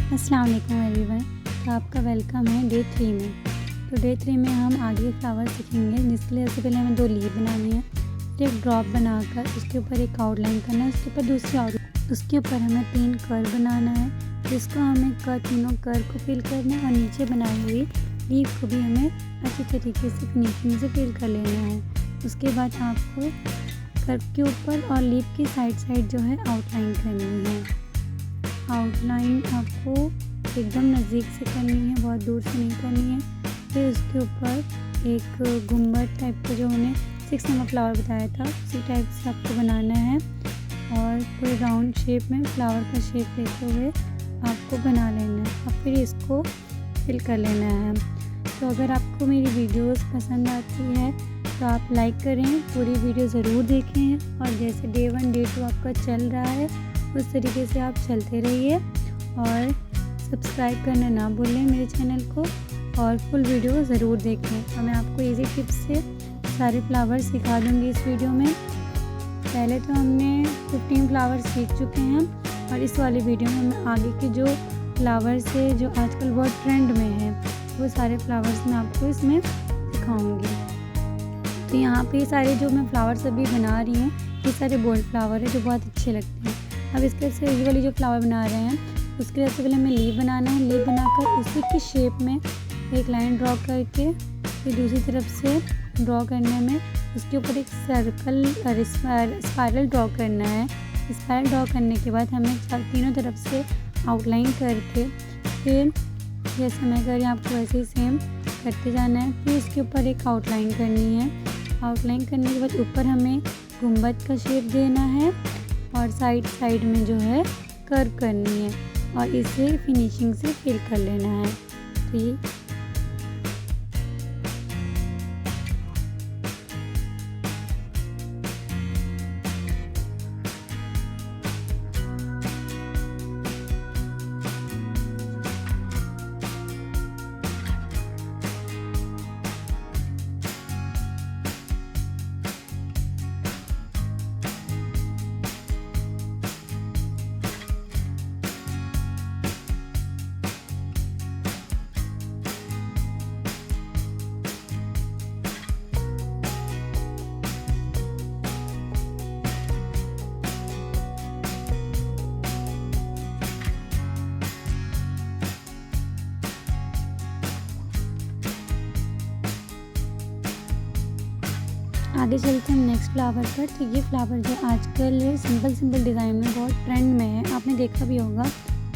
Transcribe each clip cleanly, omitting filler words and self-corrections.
अस्सलाम वालेकुम एवरीवन। तो आपका वेलकम है डे 3 में। तो डे 3 में हम आगे फ्लावर सीखेंगे, जिसके लिए सबसे पहले हमें 2 लीफ बनानी है, फिर एक ड्रॉप बनाकर उसके ऊपर एक आउटलाइन करना है, उसके ऊपर दूसरी आउटलाइन, उसके ऊपर हमें 3 कर्व बनाना है, जिसको हमें तीनों कर्व को फिल करना है और नीचे बनाई हुई लीफ को भी हमें अच्छी तरीके से फिनिशिंग से फिल कर लेना है। उसके बाद आपको कर्व के ऊपर और लीफ की साइड जो है आउटलाइन करनी है। आउटलाइन आपको एकदम नज़दीक से करनी है, बहुत दूर से नहीं करनी है। फिर उसके ऊपर एक गुम्बद टाइप का, जो हमने 6 नंबर फ्लावर बताया था, उसी टाइप से आपको बनाना है और पूरे राउंड शेप में फ्लावर का शेप लेते हुए आपको बना लेना है और फिर इसको फिल कर लेना है। तो अगर आपको मेरी वीडियोस पसंद आती है तो आप लाइक करें, पूरी वीडियो ज़रूर देखें और जैसे डे 1 डे 2 आपका चल रहा है उस तरीके से आप चलते रहिए और सब्सक्राइब करना ना भूलें मेरे चैनल को और फुल वीडियो ज़रूर देखें। और मैं आपको इजी टिप्स से सारे फ्लावर सिखा दूँगी इस वीडियो में। पहले तो हमने 15 फ्लावर सीख चुके हैं और इस वाली वीडियो में मैं आगे के जो फ्लावर्स है जो आजकल बहुत ट्रेंड में है वो सारे फ्लावर्स मैं आपको इसमें सिखाऊँगी। तो यहाँ पे सारे जो मैं फ्लावर्स अभी बना रही हूँ ये सारे बोल्ड फ्लावर है जो बहुत अच्छे लगते हैं। अब इसके से ये वाली जो फ्लावर बना रहे हैं उसके लिए सबसे पहले हमें लीफ बनाना है। लीफ बनाकर उसी की शेप में एक लाइन ड्रॉ करके फिर दूसरी तरफ से ड्रॉ करने में उसके ऊपर एक सर्कल स्पाइरल ड्रॉ करना है। स्पाइरल ड्रॉ करने के बाद हमें तीनों तरफ से आउटलाइन करके फिर जैसे मैं कर रही हूँ आपको वैसे ही सेम करते जाना है। फिर इसके ऊपर एक आउटलाइन करनी है। आउटलाइन करने के बाद ऊपर हमें गुंबद का शेप देना है और साइड में जो है कर्व करनी है और इसे फिनिशिंग से फिल कर लेना है। तो ये आगे चलते हैं नेक्स्ट फ्लावर पर। तो ये फ्लावर जो आजकल सिंपल डिज़ाइन में बहुत ट्रेंड में है, आपने देखा भी होगा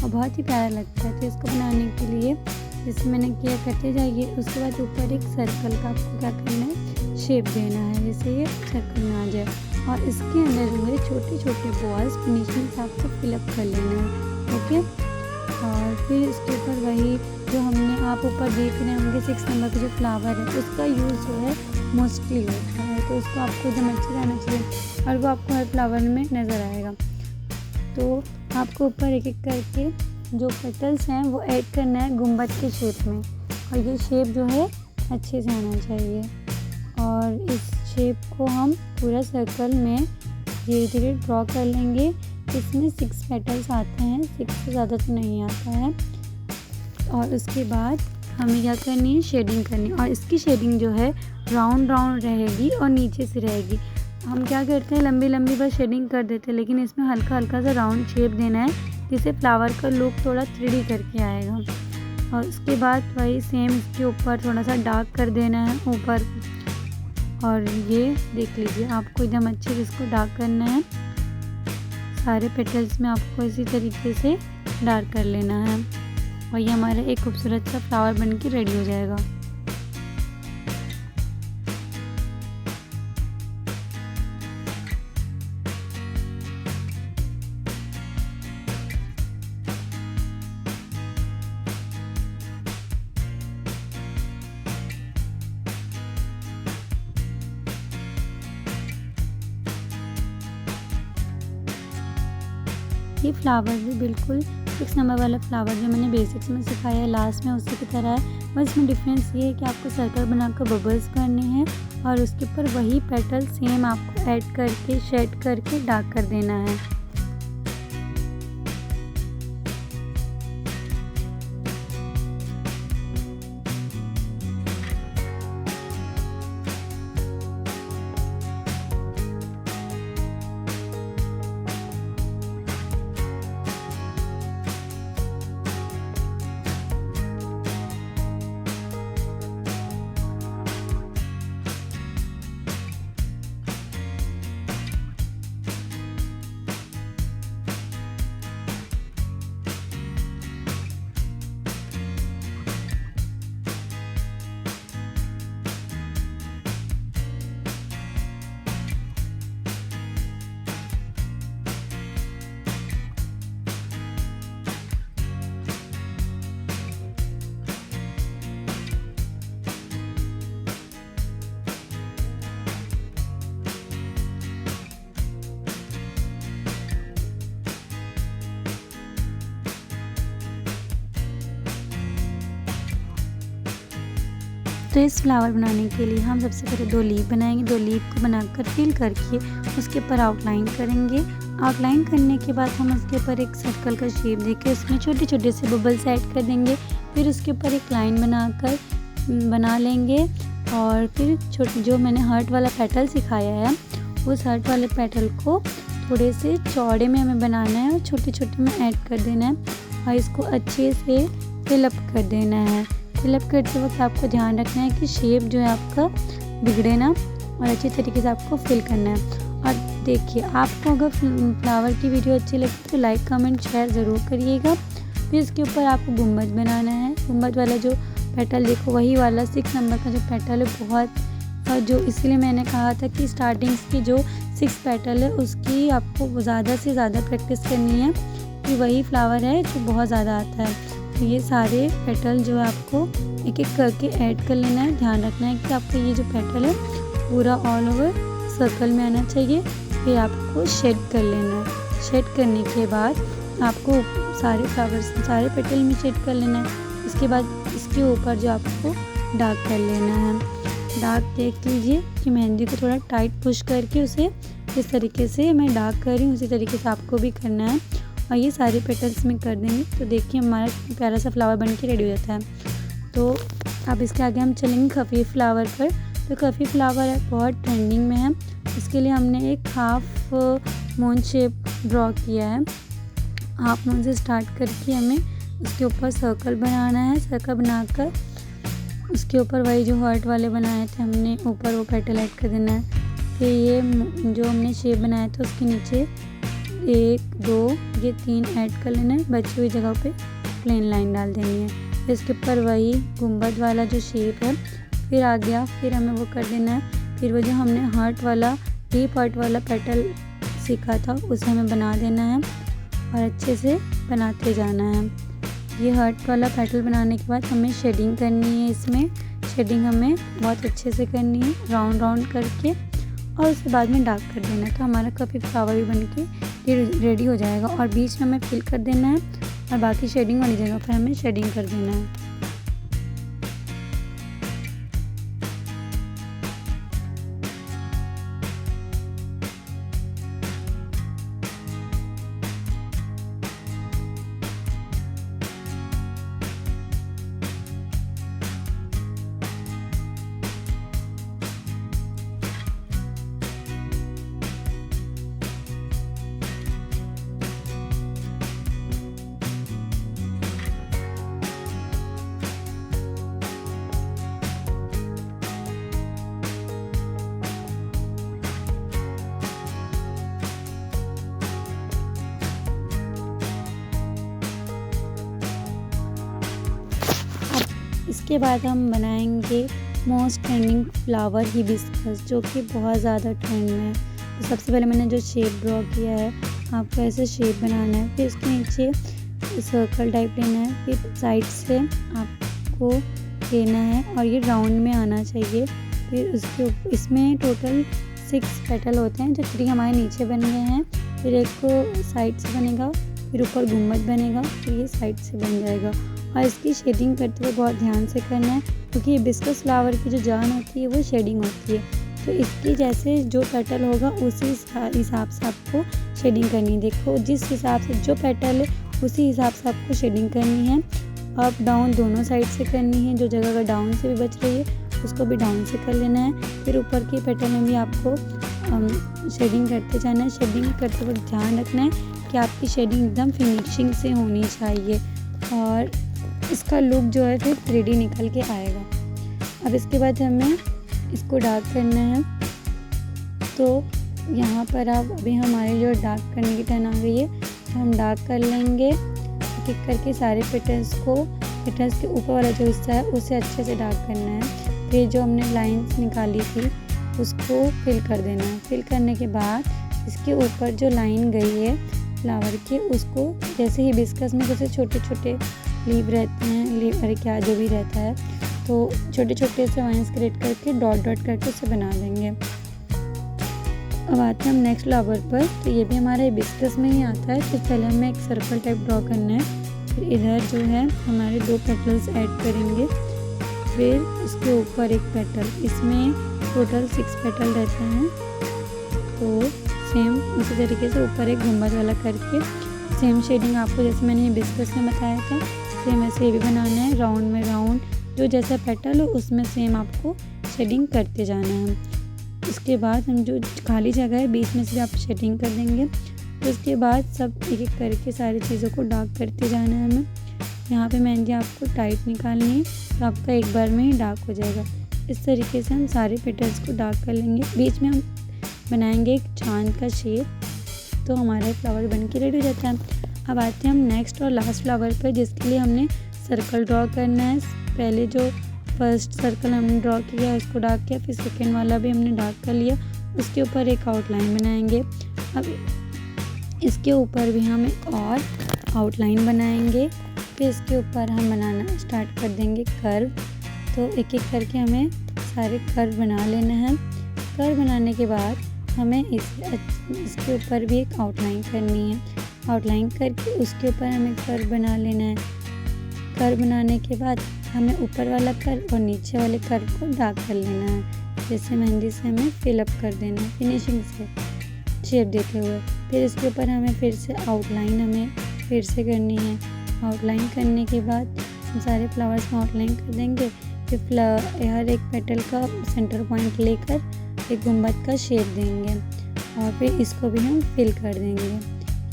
और बहुत ही प्यारा लगता है। तो इसको बनाने के लिए जैसे मैंने किया करते जाइए, उसके बाद ऊपर एक सर्कल का आपको क्या करना है, शेप देना है जैसे ये सर्कल में आ जाए और इसके अंदर जो है छोटे बॉल्स फिनिशिंग से आपको फिलअप कर लेना है। ओके, और फिर इसके ऊपर वही जो हमने आप ऊपर देख रहे होंगे 6 नंबर का जो फ्लावर है उसका यूज़ जो है मोस्टली होता है। तो उसको आपको एकदम अच्छे रहना चाहिए और वो आपको हर फ्लावर में नज़र आएगा। तो आपको ऊपर एक करके जो पेटल्स हैं वो ऐड करना है गुंबद के शेप में और ये शेप जो है अच्छे से आना चाहिए। और इस शेप को हम पूरा सर्कल में धीरे धीरे ड्रॉ कर लेंगे। इसमें 6 पेटल्स आते हैं, 6 से ज़्यादा तो नहीं आता है। और उसके बाद हमें क्या करनी है, शेडिंग करनी है और इसकी शेडिंग जो है राउंड रहेगी और नीचे से रहेगी। हम क्या करते हैं लंबी बस शेडिंग कर देते हैं, लेकिन इसमें हल्का सा राउंड शेप देना है जिससे फ्लावर का लुक थोड़ा 3D करके आएगा। और उसके बाद वही सेम इसके ऊपर थोड़ा सा डार्क कर देना है ऊपर। और ये देख लीजिए आपको एकदम अच्छे से इसको डार्क करना है। सारे पेटल्स में आपको इसी तरीके से डार्क कर लेना है और ये हमारा एक खूबसूरत सा फ्लावर बन के रेडी हो जाएगा। ये फ्लावर भी बिल्कुल 6 नंबर वाला फ्लावर जो मैंने बेसिक्स में सिखाया है लास्ट में उसी की तरह है, बस इसमें डिफरेंस ये है कि आपको सर्कल बनाकर बबल्स करने हैं और उसके ऊपर वही पेटल सेम आपको ऐड करके शेड करके डार्क कर देना है। तो इस फ्लावर बनाने के लिए हम सबसे पहले 2 लीफ बनाएंगे। 2 लीफ को बनाकर फिल करके उसके ऊपर आउटलाइन करेंगे। आउटलाइन करने के बाद हम उसके ऊपर एक सर्कल का शेप देके उसमें छोटे छोटे से बबल्स ऐड कर देंगे। फिर उसके ऊपर एक लाइन बना लेंगे और फिर जो मैंने हार्ट वाला पेटल सिखाया है उस हार्ट वाले पेटल को थोड़े से चौड़े में हमें बनाना है और छोटे छोटे में ऐड कर देना है और इसको अच्छे से फिलअप कर देना है। फिलअप करते वक्त आपको ध्यान रखना है कि शेप जो है आपका बिगड़े ना और अच्छी तरीके से आपको फिल करना है। और देखिए, आपको अगर फ्लावर की वीडियो अच्छी लगे तो लाइक कमेंट शेयर ज़रूर करिएगा। फिर इसके ऊपर आपको गुम्बद बनाना है। गुम्बद वाला जो पेटल देखो वही वाला 6 नंबर का जो पेटल है बहुत जो इसलिए मैंने कहा था कि स्टार्टिंग्स की जो 6 पेटल है उसकी आपको ज़्यादा से ज़्यादा प्रैक्टिस करनी है कि वही फ्लावर है जो बहुत ज़्यादा आता है। तो ये सारे पेटल जो है आपको एक एक करके ऐड कर लेना है। ध्यान रखना है कि आपका ये जो पेटल है पूरा ऑल ओवर सर्कल में आना चाहिए। फिर आपको शेड कर लेना है। शेड करने के बाद आपको सारे फ्लावर्स सारे पेटल में शेड कर लेना है। इसके बाद इसके ऊपर जो आपको डार्क कर लेना है। डार्क देख लीजिए कि मेहंदी को थोड़ा टाइट पुश करके उसे जिस तरीके से मैं डार्क कर रही हूँ उसी तरीके से आपको भी करना है और ये सारे पेटल्स में कर देंगे। तो देखिए हमारा प्यारा सा फ्लावर बन के रेडी हो जाता है। तो अब इसके आगे हम चलेंगे खफीफ फ्लावर पर। तो खफीफ फ्लावर है बहुत ट्रेंडिंग में है। इसके लिए हमने एक हाफ मून शेप ड्रॉ किया है। हाफ मून से स्टार्ट करके हमें उसके ऊपर सर्कल बनाना है। सर्कल बनाकर उसके ऊपर वही जो हार्ट वाले बनाए थे हमने ऊपर वो पेटल ऐड कर देना है। फिर ये जो हमने शेप बनाया था उसके नीचे 1 2 ये 3 ऐड कर लेना है। बची हुई जगह पे प्लेन लाइन डाल देनी है। फिर इसके ऊपर वही गुंबद वाला जो शेप है फिर आ गया। फिर हमें वो कर देना है। फिर वो जो हमने हार्ट वाला डीप हार्ट वाला पेटल सीखा था उसे हमें बना देना है और अच्छे से बनाते जाना है। ये हार्ट वाला पेटल बनाने के बाद हमें शेडिंग करनी है। इसमें शेडिंग हमें बहुत अच्छे से करनी है राउंड राउंड करके और उसके बाद में डार्क कर देना है। तो हमारा कभी फ्लावर भी बन के रेडी हो जाएगा और बीच में हमें फिल कर देना है और बाकी शेडिंग वाली जगह पर हमें शेडिंग कर देना है। इसके बाद हम बनाएंगे मोस्ट ट्रेंडिंग फ्लावर हिबिस्कस जो कि बहुत ज़्यादा ट्रेंड में है। तो सबसे पहले मैंने जो शेप ड्रॉ किया है आपको ऐसे शेप बनाना है। फिर इसके नीचे सर्कल टाइप लेना है। फिर साइड से आपको लेना है और ये राउंड में आना चाहिए। फिर इसमें टोटल 6 पेटल होते हैं जो 3 हमारे नीचे बन गए हैं। फिर एक को साइड से बनेगा, फिर ऊपर गुम्बद बनेगा, फिर ये साइड से बन जाएगा। और इसकी शेडिंग करते हुए बहुत ध्यान से करना है क्योंकि हिबिस्कस फ्लावर की जो जान होती है वो शेडिंग होती है। तो इसकी जैसे जो पेटल होगा उसी हिसाब से आपको शेडिंग करनी है। देखो जिस हिसाब से जो पेटल है उसी हिसाब से आपको शेडिंग करनी है। अप डाउन दोनों साइड से करनी है। जो जगह अगर डाउन से भी बच रही है उसको भी डाउन से कर लेना है। फिर ऊपर की पेटल में भी आपको शेडिंग करते जाना है। शेडिंग करते वक्त ध्यान रखना है कि आपकी शेडिंग एकदम फिनिशिंग से होनी चाहिए और इसका लुक जो है फिर 3D निकल के आएगा। अब इसके बाद हमें इसको डार्क करना है। तो यहाँ पर अब अभी हमारे जो डार्क करने की टर्न आ गई है तो हम डार्क कर लेंगे एक करके सारे पेटल्स के ऊपर वाला जो हिस्सा है उसे अच्छे से डार्क करना है। फिर जो हमने लाइंस निकाली थी उसको फिल कर देना है। फिल करने के बाद इसके ऊपर जो लाइन गई है फ्लावर के उसको जैसे हिबिस्कस में जैसे छोटे छोटे लीव रहते हैं अरे क्या जो भी रहता है तो छोटे छोटे से लाइंस क्रिएट करके डॉट डॉट करके उसे बना देंगे। अब आते हैं हम नेक्स्ट फ्लावर पर। तो ये भी हमारे हिबिस्कस में ही आता है। तो पहले हमें एक सर्कल टाइप ड्रॉ करना है। फिर इधर जो है हमारे 2 पेटल्स ऐड करेंगे। फिर इसके ऊपर एक पेटल, इसमें टोटल 6 पेटल रहते हैं। तो सेम उसी तरीके से ऊपर एक गुंबद वाला करके सेम शेडिंग आपको जैसे मैंने हिबिस्कस में बताया था सेम ऐसे ये भी बनाना है। राउंड में राउंड जो जैसा पेटल हो उसमें सेम आपको शेडिंग करते जाना है। इसके बाद हम जो खाली जगह है बीच में से आप शेडिंग कर देंगे। तो उसके बाद सब एक एक करके सारी चीज़ों को डार्क करते जाना है हमें। यहाँ पे मेहंदी आपको टाइट निकालनी है तो आपका एक बार में ही डार्क हो जाएगा। इस तरीके से हम सारे पेटल्स को डार्क कर लेंगे। बीच में हम बनाएंगे एक चांद का शेप, तो हमारा फ्लावर बन के रेडी हो जाता है। अब आते हैं हम नेक्स्ट और लास्ट फ्लावर पर, जिसके लिए हमने सर्कल ड्रॉ करना है। पहले जो फर्स्ट सर्कल हमने ड्रॉ किया उसको डार्क किया, फिर सेकेंड वाला भी हमने डार्क कर लिया। उसके ऊपर एक आउटलाइन बनाएंगे। अब इसके ऊपर भी हम एक और आउटलाइन बनाएंगे। फिर इसके ऊपर हम बनाना स्टार्ट कर देंगे कर्व। तो एक एक करके हमें सारे कर्व बना लेना है। कर्व बनाने के बाद हमें इसके ऊपर भी एक आउटलाइन करनी है। आउटलाइन करके उसके ऊपर हमें कर्व बना लेना है। कर्व बनाने के बाद हमें ऊपर वाला कर्व और नीचे वाले कर्व को डार्क कर लेना है। जैसे मेहंदी से हमें फिलअप कर देना है फिनिशिंग से शेप देते हुए। फिर इसके ऊपर हमें फिर से आउटलाइन हमें फिर से करनी है। आउटलाइन करने के बाद हम सारे फ्लावर्स में आउटलाइन कर देंगे। फिर हर एक पेटल का सेंटर पॉइंट लेकर एक गुंबद का शेप देंगे और फिर इसको भी हम फिल कर देंगे।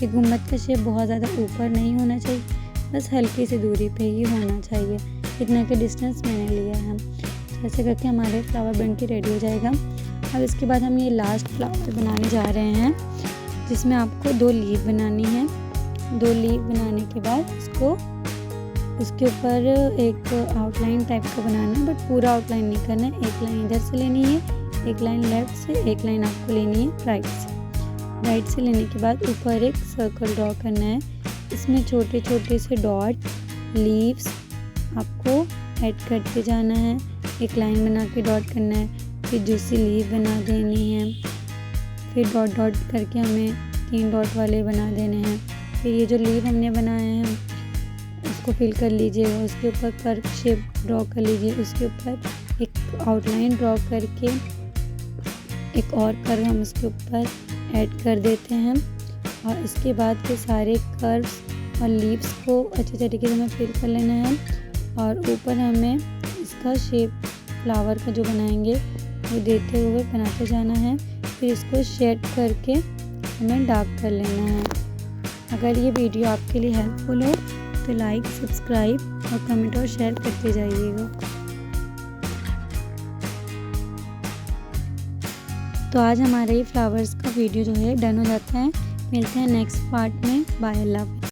ये गुंबद का शेप बहुत ज़्यादा ऊपर नहीं होना चाहिए, बस हल्की सी दूरी पे ही होना चाहिए। इतना का डिस्टेंस मैंने लिया है। ऐसे करके हमारे फ्लावर बन के रेडी हो जाएगा। अब इसके बाद हम ये लास्ट फ्लावर बनाने जा रहे हैं, जिसमें आपको 2 लीफ बनानी है। 2 लीफ बनाने के बाद उसके ऊपर एक आउटलाइन टाइप का बनाना है, बट पूरा आउटलाइन नहीं करना है। एक लाइन इधर से लेनी है, एक लाइन लेफ्ट से, एक लाइन आपको लेनी है राइट से। राइट से लेने के बाद ऊपर एक सर्कल ड्रॉ करना है। इसमें छोटे छोटे से डॉट लीव्स आपको ऐड करते जाना है। एक लाइन बना के डॉट करना है, फिर दूसरी लीव बना देनी है, फिर डॉट डॉट करके हमें 3 डॉट वाले बना देने हैं। फिर ये जो लीव हमने बनाए हैं उसको फिल कर लीजिएगा। उसके ऊपर कर्व शेप ड्रॉ कर लीजिए। उसके ऊपर एक आउटलाइन ड्रॉ करके एक और कर्व हम उसके ऊपर ऐड कर देते हैं। और इसके बाद के सारे कर्व्स और लीव्स को अच्छे तरीके से हमें फिल कर लेना है। और ऊपर हमें इसका शेप फ्लावर का जो बनाएंगे वो देते हुए बनाते जाना है। फिर इसको शेड करके हमें डार्क कर लेना है। अगर ये वीडियो आपके लिए हेल्पफुल हो तो लाइक, सब्सक्राइब और कमेंट और शेयर करते जाइएगा। तो आज हमारा ये फ्लावर्स का वीडियो जो है डन हो जाता है। मिलते हैं नेक्स्ट पार्ट में। बाय, अल्लाह।